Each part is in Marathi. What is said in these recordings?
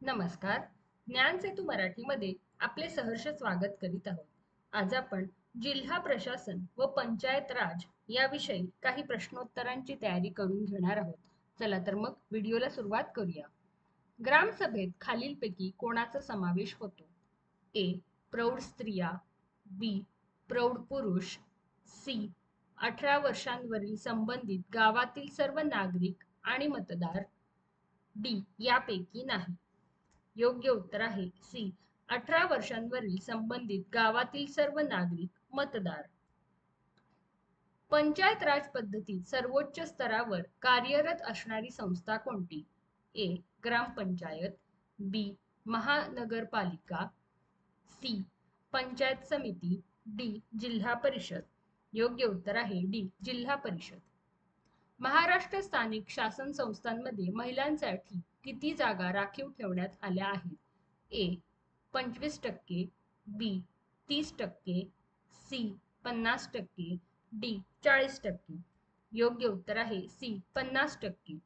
नमस्कार. ज्ञान सेतू मराठीमध्ये आपले सहर्ष स्वागत करीत आहोत. आज आपण जिल्हा प्रशासन व पंचायत राज याविषयी काही प्रश्नोत्तरांची तयारी करून घेणार आहोत. चला तर मग व्हिडिओला सुरुवात करूया. ग्रामसभेत खालीलपैकी कोणाचा समावेश होतो? ए. प्रौढ स्त्रिया, बी. प्रौढ पुरुष, सी. 18 वर्षांवरील संबंधित गावातील सर्व नागरिक आणि मतदार, डी. यापैकी नाही. योग्य उत्तर आहे सी. 18 वर्षांवरील संबंधित गावातील सर्व नागरिक मतदार. पंचायत राज पद्धतीत सर्वोच्च स्तरावर कार्यरत असणारी संस्था कोणती? ए. ग्रामपंचायत, बी. महानगरपालिका, सी. पंचायत समिती, डी. जिल्हा परिषद. योग्य उत्तर आहे डी. जिल्हा परिषद. महाराष्ट्र स्थानिक शासन संस्थांमध्ये महिलांसाठी किती जागा राखीव ठेवण्यात आल्या आहेत? ए. 25%, बी. 30%, सी. 50%, डी. 40%. योग्य उत्तर आहे सी. 50%.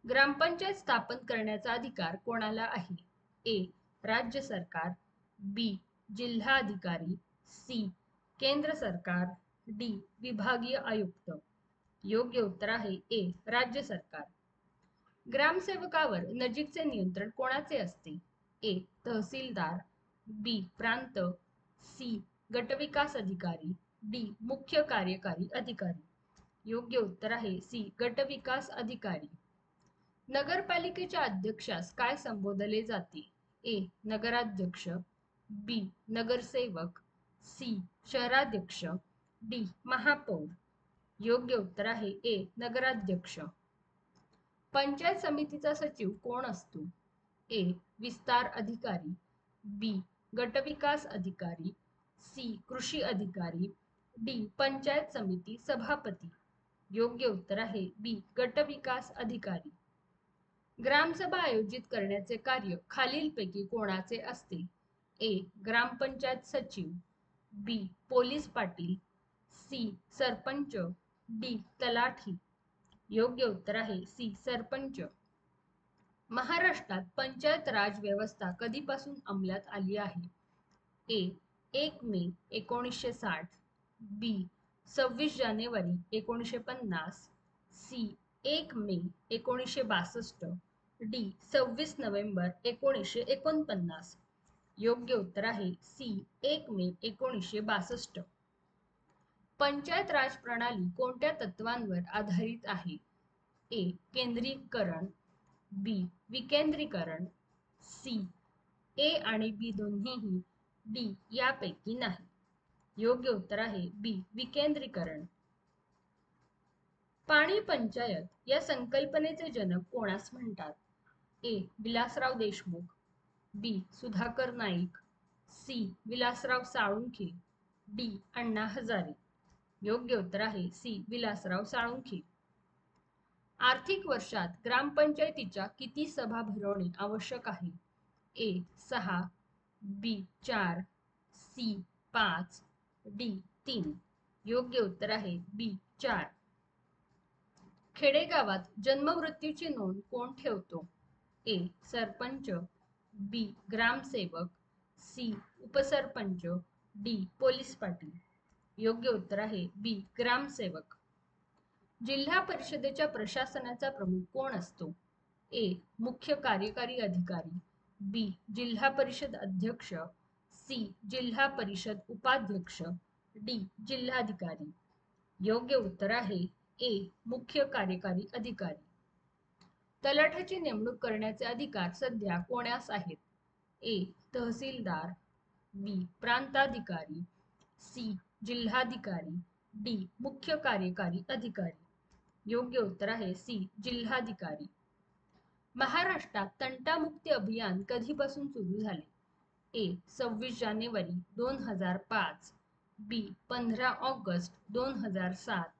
ग्रामपंचायत स्थापन करण्याचा अधिकार कोणाला आहे? ए. राज्य सरकार, बी. जिल्हा अधिकारी, सी. केंद्र सरकार, डी. विभागीय आयुक्त. योग्य उत्तर आहे ए. राज्य सरकार. ग्रामसेवकावर नजीकचे नियंत्रण कोणाचे असते? ए. तहसीलदार, बी. प्रांत, सी. गटविकास अधिकारी, डी. मुख्य कार्यकारी अधिकारी. योग्य उत्तर आहे सी. गटविकास अधिकारी. नगरपालिकेच्या अध्यक्षास काय संबोधले जाते? ए. नगराध्यक्ष, बी. नगरसेवक, सी. शहराध्यक्ष, डी. महापौर. योग्य उत्तर आहे ए. नगराध्यक्ष. पंचायत समितीचा सचिव कोण असतो? ए. विस्तार अधिकारी, बी. गटविकास अधिकारी, सी. कृषी अधिकारी, डी. पंचायत समिती सभापती. योग्य उत्तर आहे बी. गटविकास अधिकारी. ग्रामसभा आयोजित करण्याचे कार्य खालीलपैकी कोणाचे असते? ए. ग्रामपंचायत सचिव, बी. पोलीस पाटील, सी. सरपंच, डी. तलाठी. योग्य उत्तर आहे सी. सरपंच. महाराष्ट्रात पंचायत राज व्यवस्था कधीपासून अंमलात आली आहे? ए. 1 मे 1960, बी. 26 जानेवारी 1950, सी. 1 मे 1962, डी. 26 नोव्हेंबर 1949. योग्य उत्तर आहे सी. 1 मे 1962. पंचायत राज प्रणाली कोणत्या तत्वांवर आधारित आहे? ए. केंद्रीकरण, बी. विकेंद्रीकरण, सी. ए आणि बी दोन्हीही, डी. यापैकी नाही. योग्य उत्तर आहे बी. विकेंद्रीकरण. पाणी पंचायत या संकल्पनेचे जनक कोणास म्हणतात? ए. विलासराव देशमुख, बी. सुधाकर नाईक, सी. विलासराव साळुंखे, डी. अण्णा हजारे. योग्य उत्तर आहे सी. विलासराव साळुंखे. आर्थिक वर्षात ग्रामपंचायतीच्या किती सभा भरवणे आवश्यक आहे? ए. 6, बी. 4, सी. 5, डी. 3. योग्य उत्तर आहे बी. 4. खेडेगावात जन्ममृत्यूची नोंद कोण ठेवतो? ए. सरपंच, बी. ग्रामसेवक, सी. उपसरपंच, डी. पोलीस पाटील. योग्य उत्तर आहे बी. ग्रामसेवक. जिल्हा परिषदेच्या प्रशासनाचा प्रमुख कोण असतो? ए. मुख्य कार्यकारी अधिकारी, बी. जिल्हा परिषद अध्यक्ष, सी. जिल्हा परिषद उपाध्यक्ष, डी. जिल्हाधिकारी. योग्य उत्तर आहे ए. मुख्य कार्यकारी अधिकारी. तलाठ्याची नेमणूक करण्याचे अधिकार सध्या कोणास आहेत? ए. तहसीलदार, बी. प्रांताधिकारी, सी. जिल्हाधिकारी, डी. मुख्य कार्यकारी अधिकारी. योग्य उत्तर आहे सी. जिल्हाधिकारी. महाराष्ट्रात तंटामुक्ती अभियान कधीपासून सुरू झाले? ए. 26 जानेवारी 2005, बी. 15 ऑगस्ट 2007,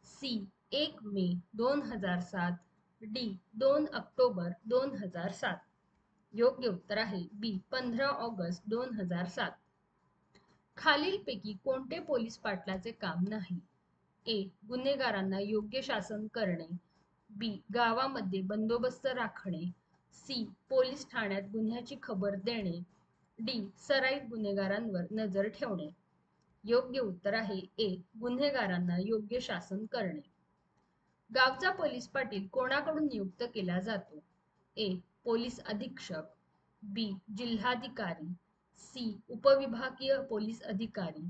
सी. 1 मे 2007, डी. 2 ऑक्टोबर 2007. योग्य उत्तर आहे बी. 15 ऑगस्ट 2007. खालीलपैकी कोणते पोलीस पाटलाचे काम नाही? ए. गुन्हेगारांना योग्य शासन करणे, बी. गावामध्ये बंदोबस्त राखणे, सी. पोलीस ठाण्यात गुन्ह्याची खबर देणे. डी. सराईत गुन्हेगारांवर नजर ठेवणे. योग्य उत्तर आहे ए. गुन्हेगारांना योग्य शासन करणे. गावचा पोलीस पाटील कोणाकडून नियुक्त केला जातो? ए. पोलीस अधीक्षक. बी. जिल्हाधिकारी. सी. उपविभागीय पोलीस अधिकारी.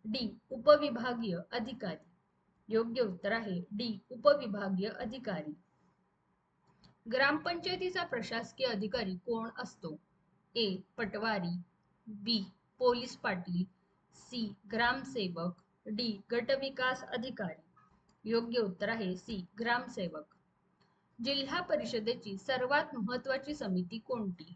डी. उपविभागीय अधिकारी. योग्य उत्तर आहे डी. उपविभागीय अधिकारी. ग्रामपंचायतीचा प्रशासकीय अधिकारी कोण असतो? ए. पटवारी. बी. पोलीस पाटील. सी. ग्रामसेवक. डी. गटविकास अधिकारी. योग्य उत्तर आहे सी. ग्रामसेवक. जिल्हा परिषदेची सर्वात महत्वाची समिती कोणती?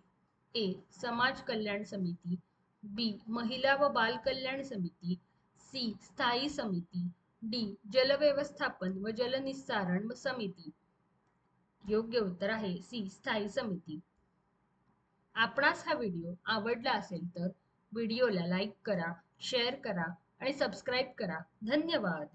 ए. समाज कल्याण समिती. बी. महिला व बाल कल्याण समिती. सी. स्थायी समिती. डी. जलव्यवस्थापन व जलनिस्सारण समिती. योग्य उत्तर आहे सी. स्थायी समिती. आपणास हा व्हिडिओ आवडला असेल तर व्हिडिओला लाईक करा, शेअर करा आणि सबस्क्राईब करा. धन्यवाद.